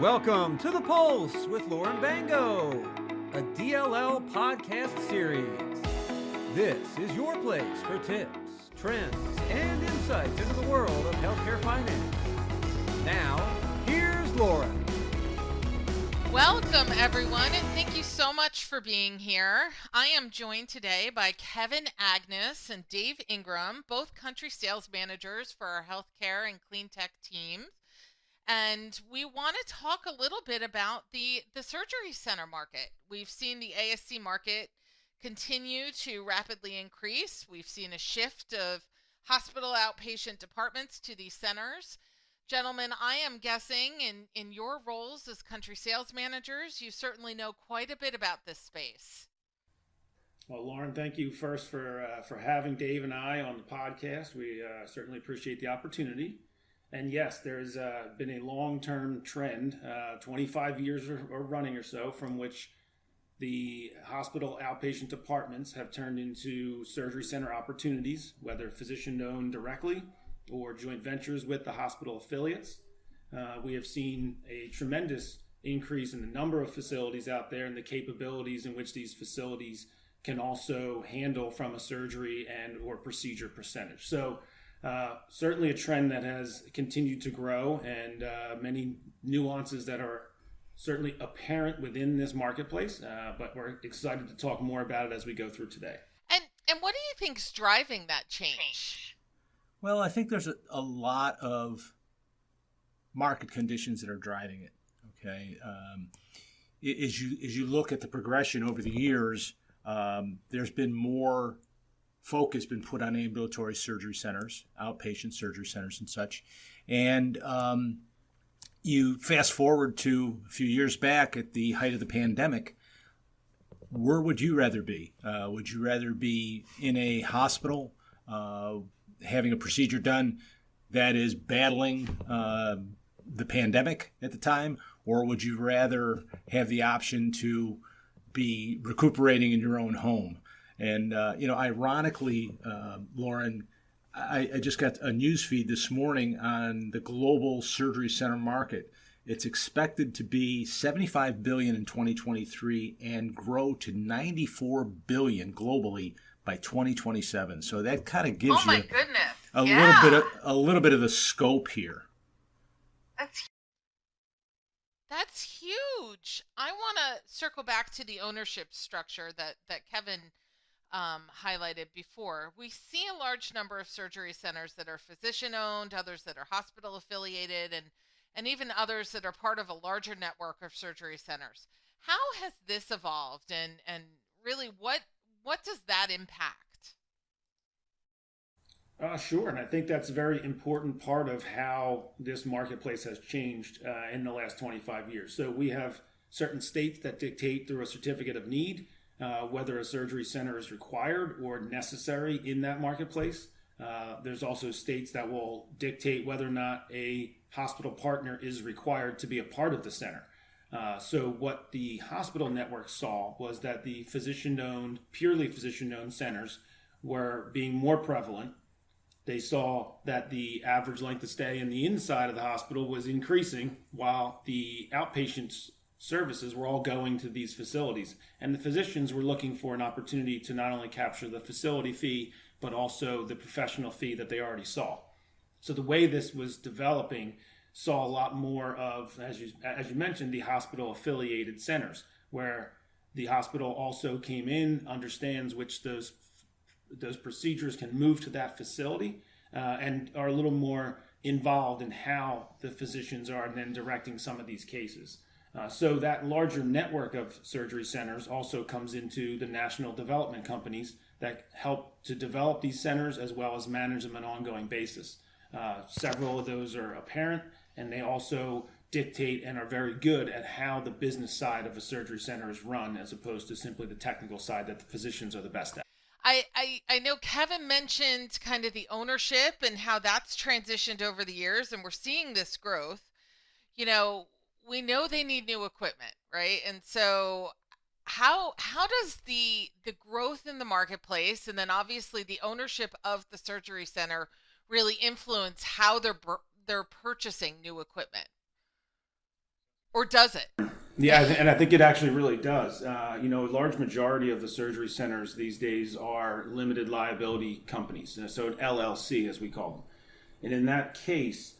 Welcome to The Pulse with Lauren Baingo, a DLL podcast series. This is your place for tips, trends, and insights into the world of healthcare finance. Now, here's Lauren. Welcome, everyone, and thank you so much for being here. I am joined today by Kevin Agness and Dave Ingram, both country sales managers for our healthcare and clean tech teams. And we want to talk a little bit about the surgery center market. We've seen the ASC market continue to rapidly increase. We've seen a shift of hospital outpatient departments to these centers. Gentlemen, I am guessing in your roles as country sales managers, you certainly know quite a bit about this space. Well, Lauren, thank you first for having Dave and I on the podcast. We certainly appreciate the opportunity. And yes, there's been a long-term trend, 25 years or running or so, from which the hospital outpatient departments have turned into surgery center opportunities, whether physician-owned directly or joint ventures with the hospital affiliates. We have seen a tremendous increase in the number of facilities out there and the capabilities in which these facilities can also handle from a surgery and or procedure percentage. So certainly a trend that has continued to grow, and many nuances that are certainly apparent within this marketplace, but we're excited to talk more about it as we go through today. And what do you think is driving that change? Well, I think there's a lot of market conditions that are driving it. Okay, as you look at the progression over the years, there's been more focus been put on ambulatory surgery centers, outpatient surgery centers and such. And you fast forward to a few years back at the height of the pandemic, where would you rather be? Would you rather be in a hospital having a procedure done that is battling the pandemic at the time? Or would you rather have the option to be recuperating in your own home? And, ironically, Lauren, I just got a news feed this morning on the global surgery center market. It's expected to be $75 billion in 2023 and grow to $94 billion globally by 2027. So that kind of gives you a little bit of the scope here. That's huge. I want to circle back to the ownership structure that Kevin highlighted before. We see a large number of surgery centers that are physician-owned, others that are hospital-affiliated, and even others that are part of a larger network of surgery centers. How has this evolved, and really what does that impact? Sure, and I think that's a very important part of how this marketplace has changed in the last 25 years. So we have certain states that dictate through a certificate of need whether a surgery center is required or necessary in that marketplace. There's also states that will dictate whether or not a hospital partner is required to be a part of the center. So what the hospital network saw was that the purely physician-owned centers were being more prevalent. They saw that the average length of stay in the inside of the hospital was increasing while the outpatient services were all going to these facilities. And the physicians were looking for an opportunity to not only capture the facility fee, but also the professional fee that they already saw. So the way this was developing saw a lot more of, as you mentioned, the hospital affiliated centers, where the hospital also came in, understands which those procedures can move to that facility, and are a little more involved in how the physicians are then directing some of these cases. So that larger network of surgery centers also comes into the national development companies that help to develop these centers as well as manage them on an ongoing basis. Several of those are apparent, and they also dictate and are very good at how the business side of a surgery center is run, as opposed to simply the technical side that the physicians are the best at. I know Kevin mentioned kind of the ownership and how that's transitioned over the years, and we're seeing this growth. We know they need new equipment, right? And so how does the growth in the marketplace, and then obviously the ownership of the surgery center, really influence how they're purchasing new equipment? or does it? Yeah, and I think it actually really does. A large majority of the surgery centers these days are limited liability companies, so an LLC as we call them. And in that case,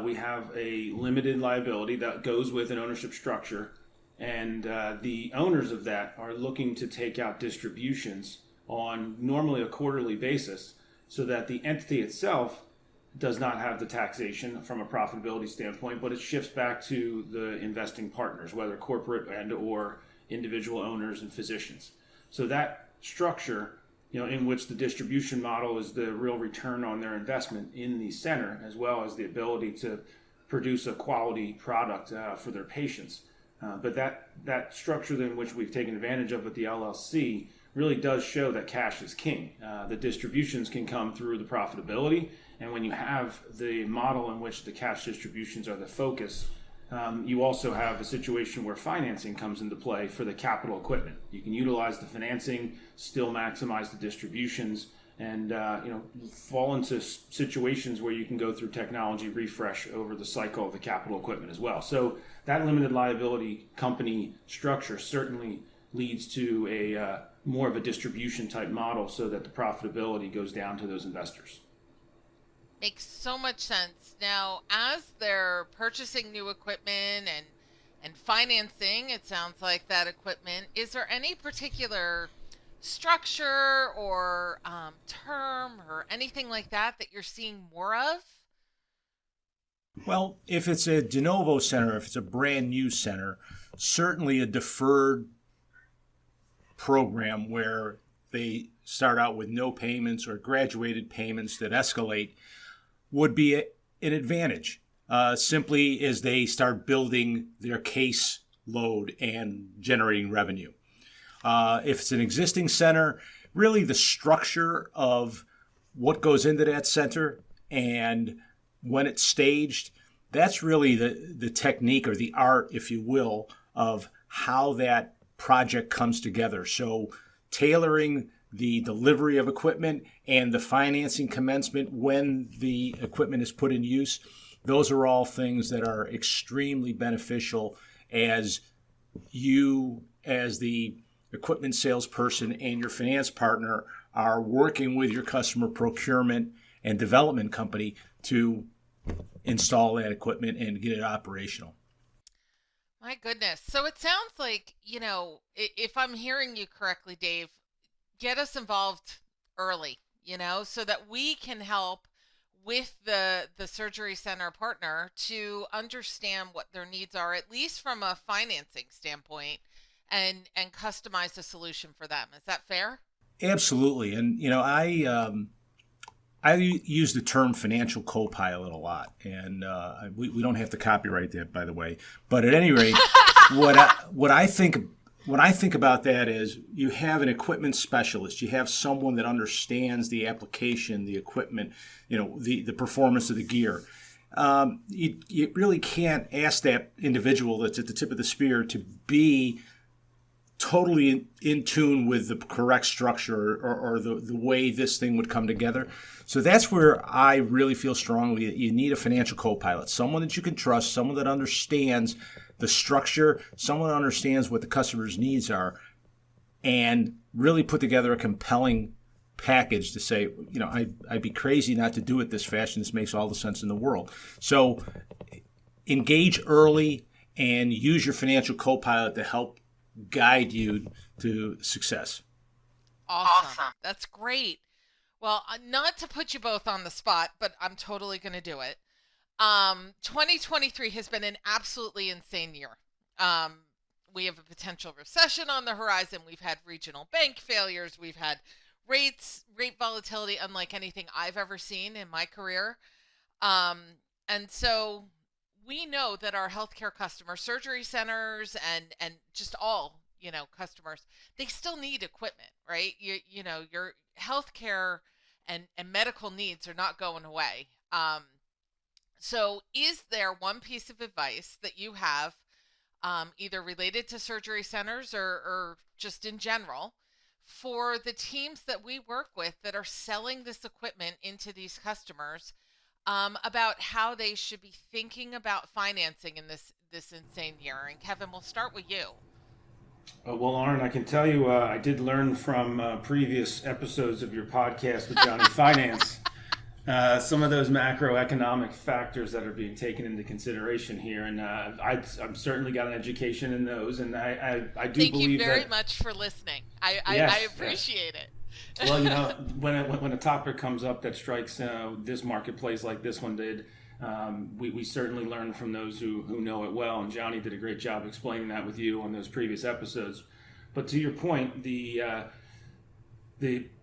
we have a limited liability that goes with an ownership structure, and the owners of that are looking to take out distributions on normally a quarterly basis, so that the entity itself does not have the taxation from a profitability standpoint, but it shifts back to the investing partners, whether corporate and or individual owners and physicians. So that structure, in which the distribution model is the real return on their investment in the center, as well as the ability to produce a quality product for their patients. But that structure in which we've taken advantage of with the LLC really does show that cash is king. The distributions can come through the profitability, and when you have the model in which the cash distributions are the focus, you also have a situation where financing comes into play for the capital equipment. You can utilize the financing, still maximize the distributions, and fall into situations where you can go through technology refresh over the cycle of the capital equipment as well. So that limited liability company structure certainly leads to a more of a distribution type model, so that the profitability goes down to those investors. Makes so much sense. Now, as they're purchasing new equipment and financing, it sounds like that equipment, is there any particular structure or term or anything like that you're seeing more of? Well, if it's a de novo center, if it's a brand new center, certainly a deferred program where they start out with no payments or graduated payments that escalate would be an advantage, simply as they start building their case load and generating revenue. If it's an existing center, really the structure of what goes into that center and when it's staged, that's really the technique or the art, if you will, of how that project comes together. So tailoring the delivery of equipment and the financing commencement when the equipment is put in use, those are all things that are extremely beneficial as you, as the equipment salesperson and your finance partner, are working with your customer procurement and development company to install that equipment and get it operational. My goodness. So it sounds like, if I'm hearing you correctly, Dave, get us involved early, so that we can help with the surgery center partner to understand what their needs are, at least from a financing standpoint, and customize a solution for them. Is that fair? Absolutely. And, I use the term financial co-pilot a lot, and we don't have to copyright that, by the way. But at any rate, what I think about that is you have an equipment specialist. You have someone that understands the application, the equipment, the performance of the gear. You really can't ask that individual that's at the tip of the spear to be totally in tune with the correct structure or the way this thing would come together. So that's where I really feel strongly that you need a financial co-pilot, someone that you can trust, someone that understands the structure, someone that understands what the customer's needs are, and really put together a compelling package to say, I'd be crazy not to do it this fashion. This makes all the sense in the world. So engage early and use your financial co-pilot to help guide you to success. Awesome. That's great. Well, not to put you both on the spot, but I'm totally going to do it. 2023 has been an absolutely insane year. We have a potential recession on the horizon. We've had regional bank failures. We've had rate volatility unlike anything I've ever seen in my career. And so we know that our healthcare customers, surgery centers, and just all, customers, they still need equipment, right? Your healthcare and medical needs are not going away. So is there one piece of advice that you have, either related to surgery centers or just in general, for the teams that we work with that are selling this equipment into these customers, about how they should be thinking about financing in this insane year. And Kevin, we'll start with you. Well, Lauren, I can tell you, I did learn from previous episodes of your podcast with Johnny Finance some of those macroeconomic factors that are being taken into consideration here, and I've certainly got an education in those, and I do Thank believe you very that, much for listening. Yes, I appreciate it. Well, when a topic comes up that strikes this marketplace like this one did, we certainly learn from those who know it well, and Johnny did a great job explaining that with you on those previous episodes. But to your point, the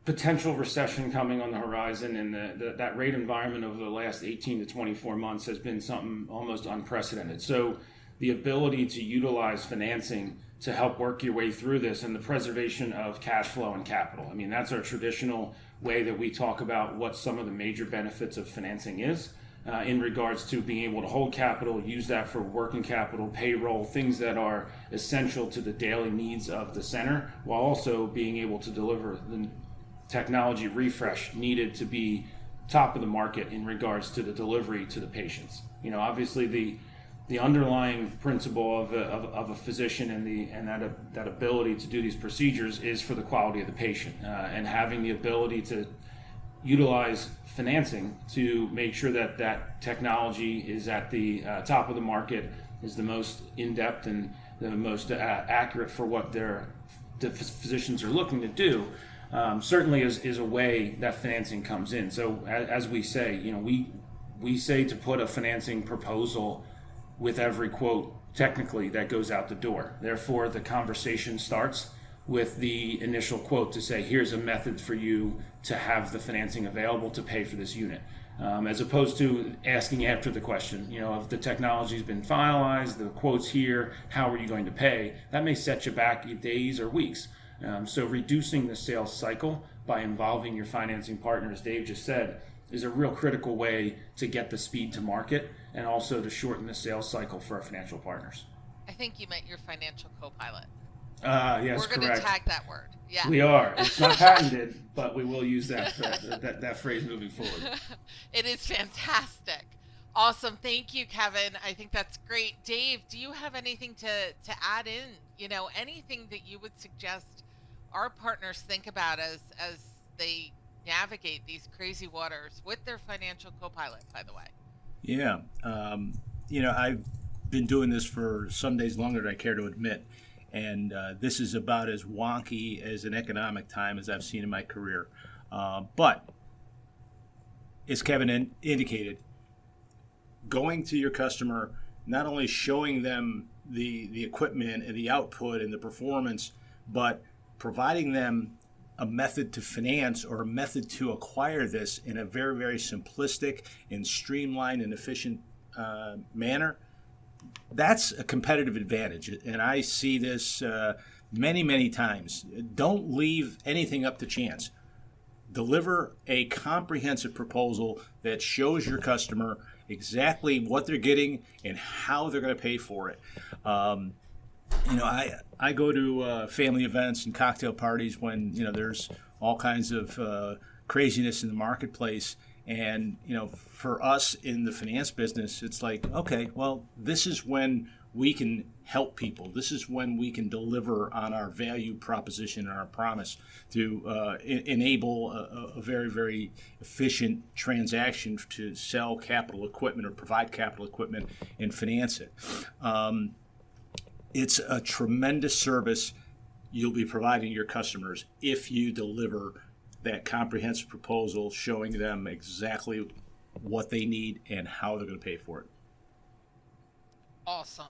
potential recession coming on the horizon and that rate environment over the last 18 to 24 months has been something almost unprecedented. So the ability to utilize financing to help work your way through this and the preservation of cash flow and capital. I mean, that's our traditional way that we talk about what some of the major benefits of financing is in regards to being able to hold capital, use that for working capital, payroll, things that are essential to the daily needs of the center, while also being able to deliver the technology refresh needed to be top of the market in regards to the delivery to the patients. Obviously the underlying principle of a physician and that ability to do these procedures is for the quality of the patient, and having the ability to utilize financing to make sure that technology is at the top of the market, is the most in-depth and the most accurate for what the physicians are looking to do. Certainly is a way that financing comes in. So as we say, we say to put a financing proposal with every quote technically that goes out the door. Therefore, the conversation starts with the initial quote to say, here's a method for you to have the financing available to pay for this unit. As opposed to asking after the question, if the technology's been finalized, the quote's here, how are you going to pay? That may set you back days or weeks. So reducing the sales cycle by involving your financing partner, as Dave just said, is a real critical way to get the speed to market and also to shorten the sales cycle for our financial partners. I think you meant your financial co-pilot. Yes, We're going to tag that word. Yeah. We are. It's not patented, but we will use that phrase moving forward. It is fantastic. Awesome. Thank you, Kevin. I think that's great. Dave, do you have anything to add in? Anything that you would suggest our partners think about as they navigate these crazy waters with their financial co-pilot, by the way? Yeah. I've been doing this for some days longer than I care to admit. And this is about as wonky as an economic time as I've seen in my career. But as Kevin indicated, going to your customer, not only showing them the equipment and the output and the performance, but providing them a method to finance or a method to acquire this in a very, very simplistic and streamlined and efficient manner. That's a competitive advantage, and I see this many, many times. Don't leave anything up to chance. Deliver a comprehensive proposal that shows your customer exactly what they're getting and how they're going to pay for it. I go to family events and cocktail parties when there's all kinds of craziness in the marketplace. And, for us in the finance business, it's like, okay, well, this is when we can help people. This is when we can deliver on our value proposition and our promise to enable a very, very efficient transaction to sell capital equipment or provide capital equipment and finance it. It's a tremendous service you'll be providing your customers if you deliver that comprehensive proposal showing them exactly what they need and how they're going to pay for it. Awesome.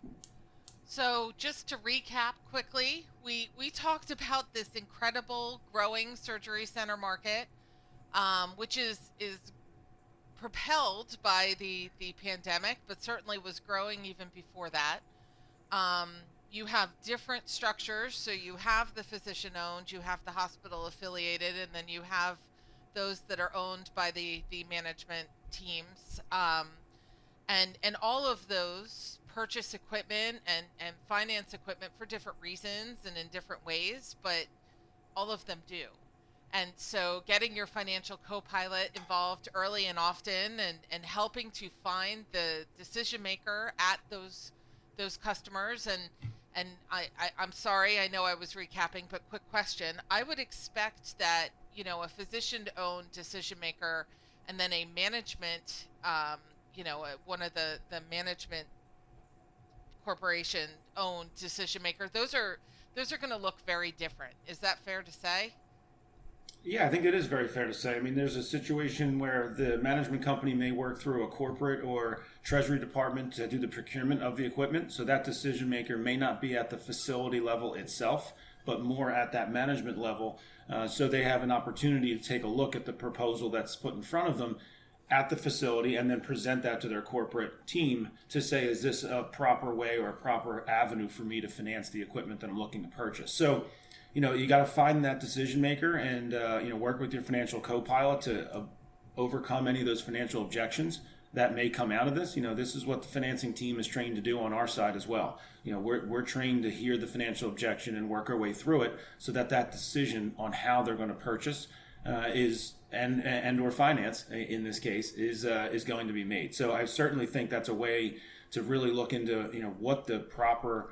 So just to recap quickly, we talked about this incredible growing surgery center market, which is propelled by the pandemic, but certainly was growing even before that. You have different structures, so you have the physician-owned, you have the hospital-affiliated, and then you have those that are owned by the management teams. And all of those purchase equipment and finance equipment for different reasons and in different ways, but all of them do. And so getting your financial co-pilot involved early and often and helping to find the decision maker at those customers. And I'm sorry, I know I was recapping, but quick question. I would expect that, a physician-owned decision maker and then a management, one of the management corporation-owned decision maker, those are going to look very different. Is that fair to say? Yeah, I think it is very fair to say. I mean, there's a situation where the management company may work through a corporate or treasury department to do the procurement of the equipment. So that decision maker may not be at the facility level itself, but more at that management level. So they have an opportunity to take a look at the proposal that's put in front of them at the facility and then present that to their corporate team to say, is this a proper way or a proper avenue for me to finance the equipment that I'm looking to purchase? So, you got to find that decision maker and, work with your financial co-pilot to overcome any of those financial objections that may come out of this. This is what the financing team is trained to do on our side as well. We're trained to hear the financial objection and work our way through it so that decision on how they're going to purchase and or finance in this case is going to be made. So I certainly think that's a way to really look into, what the proper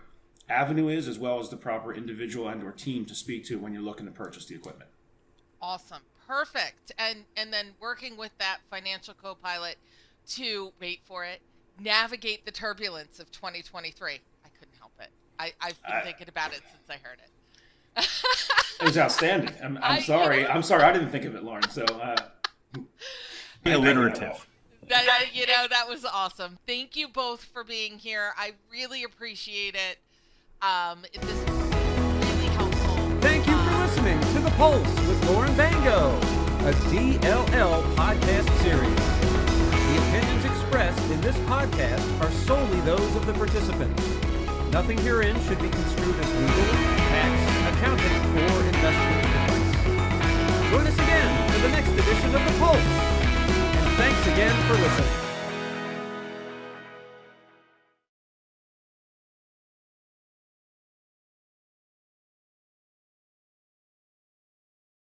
avenue is, as well as the proper individual and or team to speak to when you're looking to purchase the equipment. Awesome. Perfect. And then working with that financial co-pilot to, wait for it, navigate the turbulence of 2023. I couldn't help it. I've been thinking about it since I heard it. It was outstanding. I'm sorry. I didn't think of it, Lauren. So alliterative. That was awesome. Thank you both for being here. I really appreciate it. This is really helpful. Thank you for listening to The Pulse with Lauren Baingo, a DLL podcast series. The opinions expressed in this podcast are solely those of the participants. Nothing herein should be construed as legal, tax, accounting, or investment advice. Join us again for the next edition of The Pulse. And thanks again for listening.